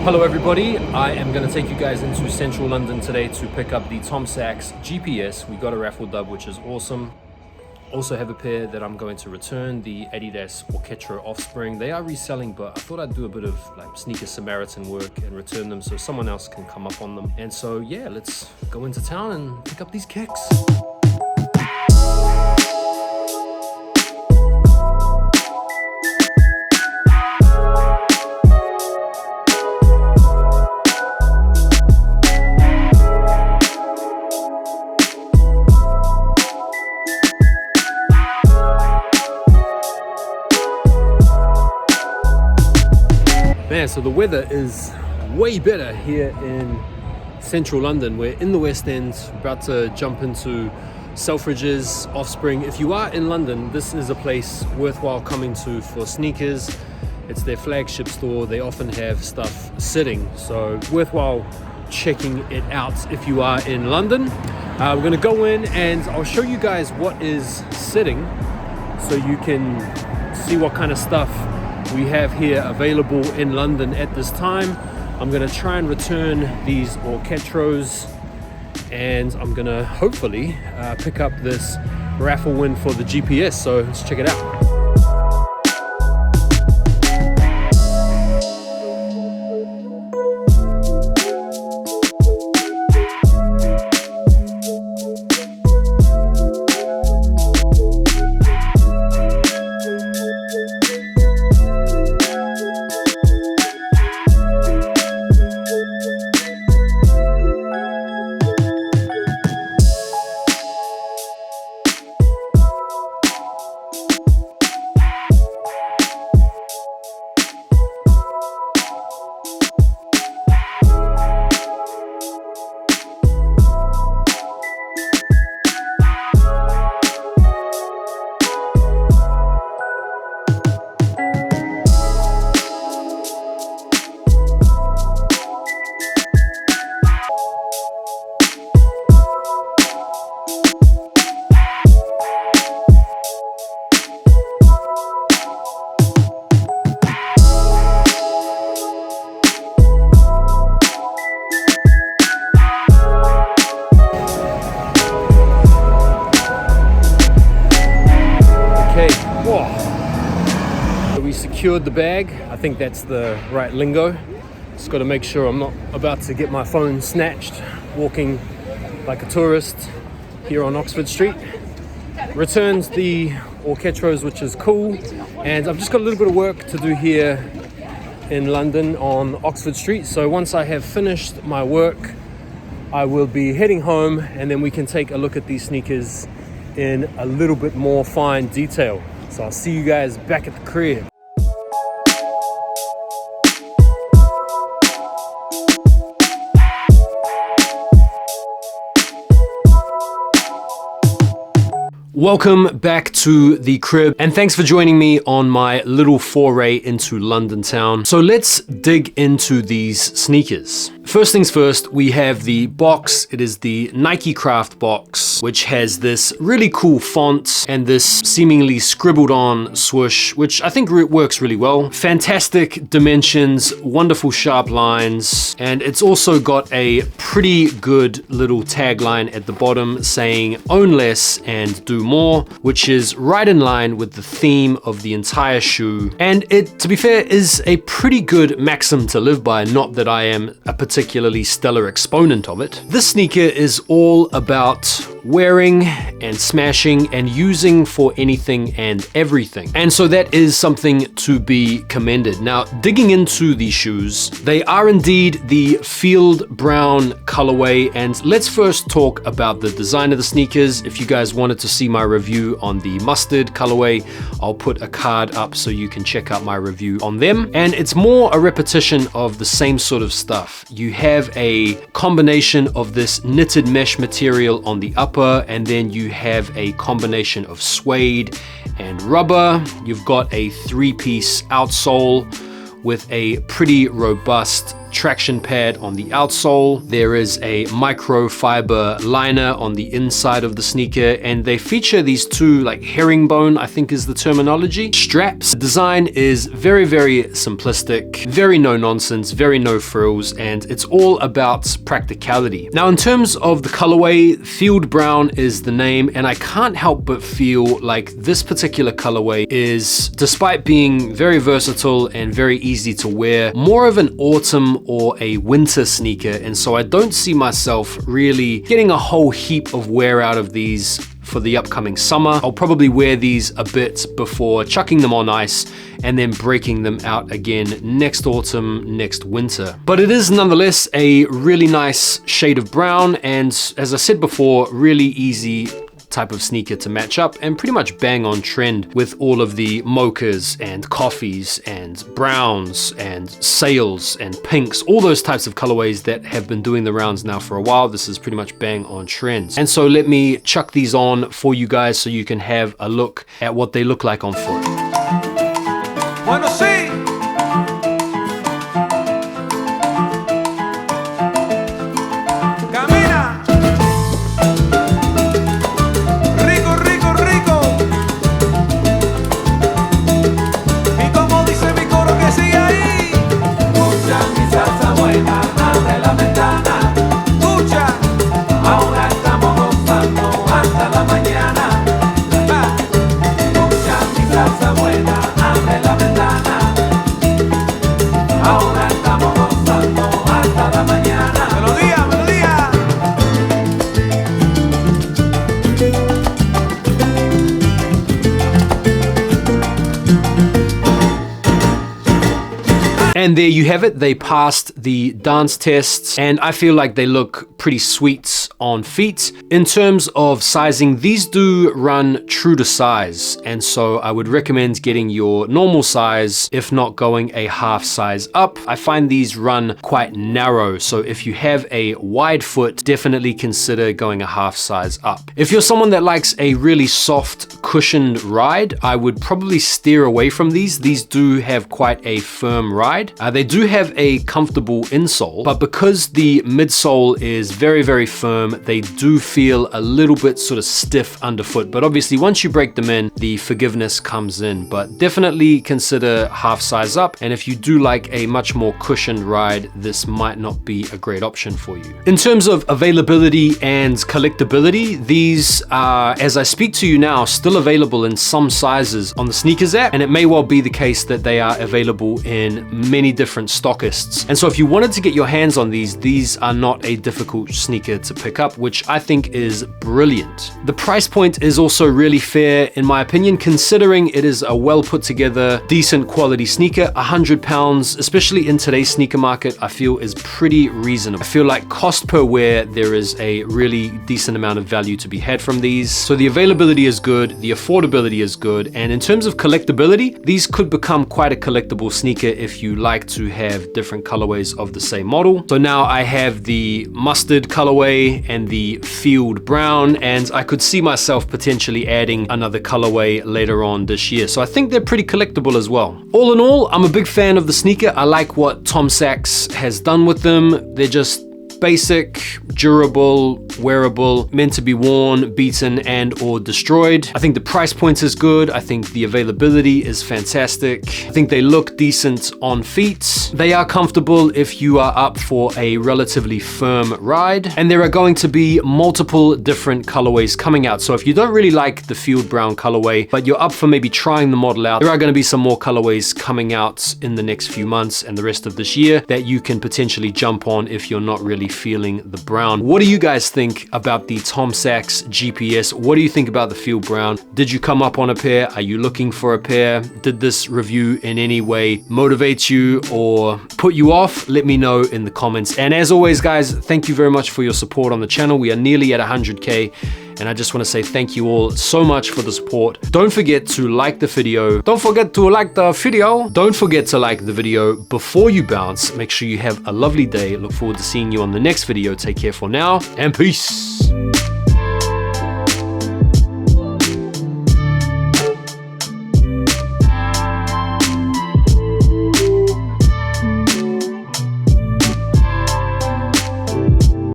Hello everybody, I am going to take you guys into central London today to pick up the Tom Sachs GPS. We got a raffle dub, which is awesome. Also have a pair that I'm going to return, the Adidas Orchestra Offspring. They are reselling, but I thought I'd do a bit of like sneaker Samaritan work and return them so someone else can come up on them. And so yeah, let's go into town and pick up these kicks. Man, so the weather is way better here in central London. We're in the West End, about to jump into Selfridges, Offspring. If you are in London, this is a place worthwhile coming to for sneakers. It's their flagship store. They often have stuff sitting, so worthwhile checking it out if you are in London. We're gonna go in and I'll show you guys what is sitting so you can see what kind of stuff we have here available in London at this time. I'm gonna try and return these Orchestras, and I'm gonna hopefully pick up this raffle win for the GPS, so let's check it out. We secured the bag. I think that's the right lingo. Just got to make sure I'm not about to get my phone snatched walking like a tourist here on Oxford Street. Returns the Orchestras, which is cool, and I've just got a little bit of work to do here in London on Oxford Street. So once I have finished my work, I will be heading home, and then we can take a look at these sneakers in a little bit more fine detail. So I'll see you guys back at the crib. Welcome back to the crib, and thanks for joining me on my little foray into London town. So let's dig into these sneakers. First things first, we have the box. It is the Nike Craft box, which has this really cool font and this seemingly scribbled on swoosh, which I think works really well. Fantastic dimensions, wonderful sharp lines, and it's also got a pretty good little tagline at the bottom saying own less and do more, which is right in line with the theme of the entire shoe. And it, to be fair, is a pretty good maxim to live by, not that I am a particularly stellar exponent of it. This sneaker is all about wearing and smashing and using for anything and everything. And so that is something to be commended. Now, digging into these shoes, they are indeed the field brown colorway. And let's first talk about the design of the sneakers. If you guys wanted to see my review on the mustard colorway, I'll put a card up so you can check out my review on them. And it's more a repetition of the same sort of stuff. You have a combination of this knitted mesh material on the upper, and then you have a combination of suede and rubber. You've got a three-piece outsole with a pretty robust traction pad on the outsole. There is a microfiber liner on the inside of the sneaker, and they feature these two, like herringbone, I think is the terminology, straps. The design is very, very simplistic, very no nonsense, very no frills, and it's all about practicality. Now, in terms of the colorway, Field Brown is the name, and I can't help but feel like this particular colorway is, despite being very versatile and very easy to wear, more of an autumn or a winter sneaker, and so I don't see myself really getting a whole heap of wear out of these for the upcoming summer. I'll probably wear these a bit before chucking them on ice and then breaking them out again next autumn, next winter. But it is nonetheless a really nice shade of brown, and as I said before, really easy type of sneaker to match up and pretty much bang on trend with all of the mochas and coffees and browns and sails and pinks, all those types of colorways that have been doing the rounds now for a while. This is pretty much bang on trend. And so let me chuck these on for you guys so you can have a look at what they look like on foot. Bueno, sí. And there you have it. They passed the dance tests, and I feel like they look pretty sweet on feet. In terms of sizing, these do run true to size, and so I would recommend getting your normal size, if not going a half size up. I find these run quite narrow, so if you have a wide foot, definitely consider going a half size up. If you're someone that likes a really soft, cushioned ride, I would probably steer away from these. These do have quite a firm ride. They do have a comfortable insole, but because the midsole is very, very firm, they do feel a little bit sort of stiff underfoot. But obviously, once you break them in, the forgiveness comes in. But definitely consider half size up. And if you do like a much more cushioned ride, this might not be a great option for you. In terms of availability and collectability, these are, as I speak to you now, still available in some sizes on the Sneakers app. And it may well be the case that they are available in many different stockists. And so if you wanted to get your hands on these are not a difficult sneaker to pick up, which I think is brilliant. The price point is also really fair, in my opinion, considering it is a well put together, decent quality sneaker. £100, especially in today's sneaker market, I feel is pretty reasonable. I feel like cost per wear, there is a really decent amount of value to be had from these. So the availability is good, the affordability is good, and in terms of collectability, these could become quite a collectible sneaker if you like to have different colorways of the same model. So now I have the mustard colorway and the field brown, and I could see myself potentially adding another colorway later on this year. So I think they're pretty collectible as well. All in all, I'm a big fan of the sneaker. I like what Tom Sachs has done with them. They're just basic, durable, wearable, meant to be worn, beaten, and or destroyed. I think the price point is good. I think the availability is fantastic. I think they look decent on feet. They are comfortable if you are up for a relatively firm ride. And there are going to be multiple different colorways coming out. So if you don't really like the field brown colorway, but you're up for maybe trying the model out, there are going to be some more colorways coming out in the next few months and the rest of this year that you can potentially jump on if you're not really feeling the brown. What do you guys think about the Tom Sachs GPS? What do you think about the field brown? Did you come up on a pair? Are you looking for a pair? Did this review in any way motivate you or put you off? Let me know in the comments. And as always, guys, thank you very much for your support on the channel. We are nearly at 100K. And I just want to say thank you all so much for the support. Don't forget to like the video. Don't forget to like the video. Don't forget to like the video before you bounce. Make sure you have a lovely day. Look forward to seeing you on the next video. Take care for now and peace.